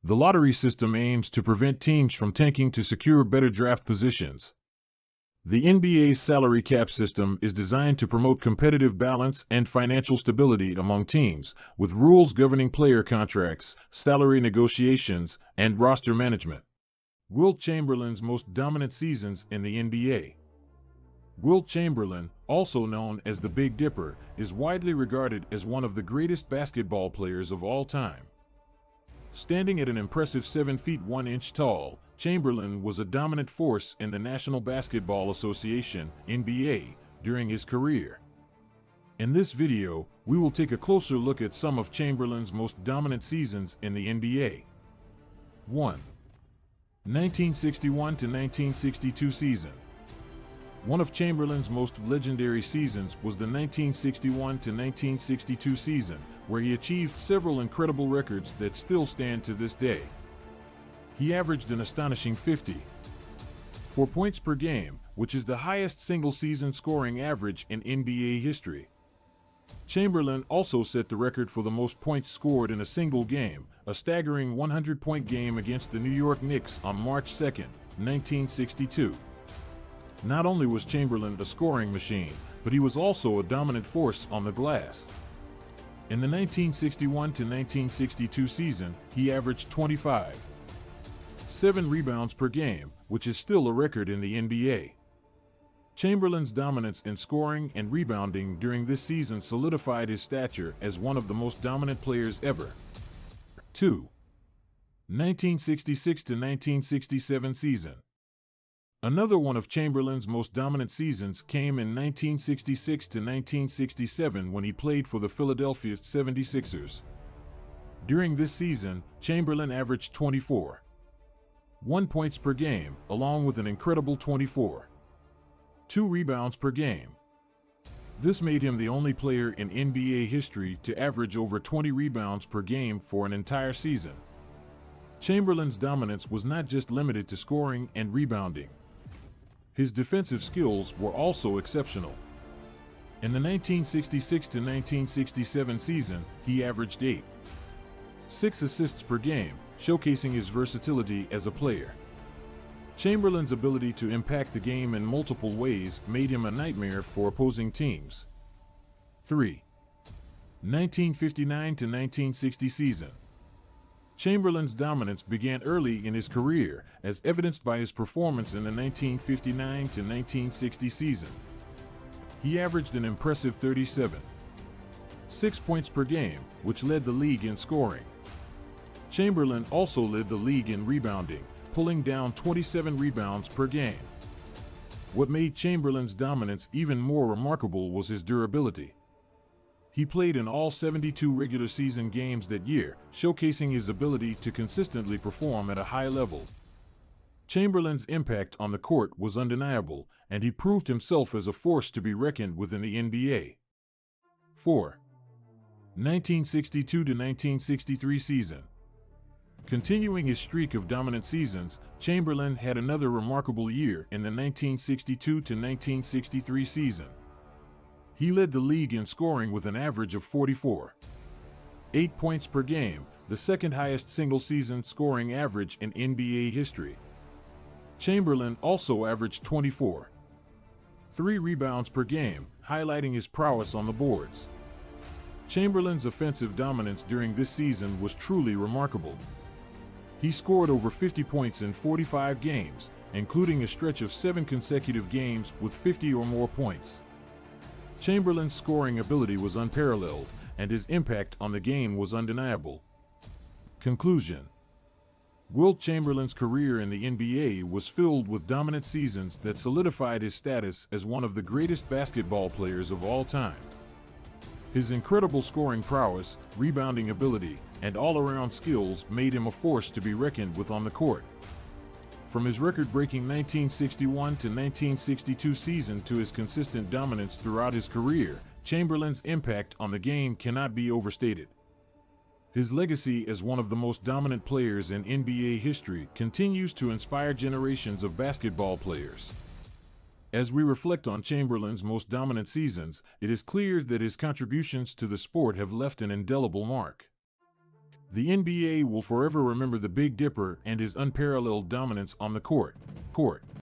The lottery system aims to prevent teams from tanking to secure better draft positions. The NBA's salary cap system is designed to promote competitive balance and financial stability among teams, with rules governing player contracts, salary negotiations, and roster management. Wilt Chamberlain's most dominant seasons in the NBA. Wilt Chamberlain, also known as the Big Dipper, is widely regarded as one of the greatest basketball players of all time. Standing at an impressive 7 feet 1 inch tall, Chamberlain was a dominant force in the National Basketball Association (NBA) during his career. In this video, we will take a closer look at some of Chamberlain's most dominant seasons in the NBA. 1. 1961 to 1962 season. One of Chamberlain's most legendary seasons was the 1961 to 1962 season, where he achieved several incredible records that still stand to this day. He averaged an astonishing 50.4 points per game, which is the highest single-season scoring average in NBA history. Chamberlain also set the record for the most points scored in a single game, a staggering 100-point game against the New York Knicks on March 2, 1962. Not only was Chamberlain a scoring machine, but he was also a dominant force on the glass. In the 1961 to 1962 season, he averaged 25.7 rebounds per game, which is still a record in the NBA. Chamberlain's dominance in scoring and rebounding during this season solidified his stature as one of the most dominant players ever. 2. 1966 to 1967 season. Another one of Chamberlain's most dominant seasons came in 1966 to 1967 when he played for the Philadelphia 76ers. During this season, Chamberlain averaged 24.1 points per game, along with an incredible 24.2 rebounds per game. This made him the only player in NBA history to average over 20 rebounds per game for an entire season. Chamberlain's dominance was not just limited to scoring and rebounding. His defensive skills were also exceptional. In the 1966 to 1967 season, he averaged 8.6 assists per game, showcasing his versatility as a player. Chamberlain's ability to impact the game in multiple ways made him a nightmare for opposing teams. 3. 1959 to 1960 season. Chamberlain's dominance began early in his career, as evidenced by his performance in the 1959 to 1960 season. He averaged an impressive 37.6 points per game, which led the league in scoring. Chamberlain also led the league in rebounding, pulling down 27 rebounds per game. What made Chamberlain's dominance even more remarkable was his durability. He played in all 72 regular season games that year, showcasing his ability to consistently perform at a high level. Chamberlain's impact on the court was undeniable, and he proved himself as a force to be reckoned with in the NBA. 4. 1962 to 1963 season. Continuing his streak of dominant seasons, Chamberlain had another remarkable year in the 1962 to 1963 season. He led the league in scoring with an average of 44.8 points per game, the second highest single-season scoring average in NBA history. Chamberlain also averaged 24.3 rebounds per game, highlighting his prowess on the boards. Chamberlain's offensive dominance during this season was truly remarkable. He scored over 50 points in 45 games, including a stretch of 7 consecutive games with 50 or more points. Chamberlain's scoring ability was unparalleled, and his impact on the game was undeniable. Conclusion. Wilt Chamberlain's career in the NBA was filled with dominant seasons that solidified his status as one of the greatest basketball players of all time. His incredible scoring prowess, rebounding ability, and all-around skills made him a force to be reckoned with on the court. From his record-breaking 1961 to 1962 season to his consistent dominance throughout his career, Chamberlain's impact on the game cannot be overstated. His legacy as one of the most dominant players in NBA history continues to inspire generations of basketball players. As we reflect on Chamberlain's most dominant seasons, it is clear that his contributions to the sport have left an indelible mark. The NBA will forever remember the Big Dipper and his unparalleled dominance on the court.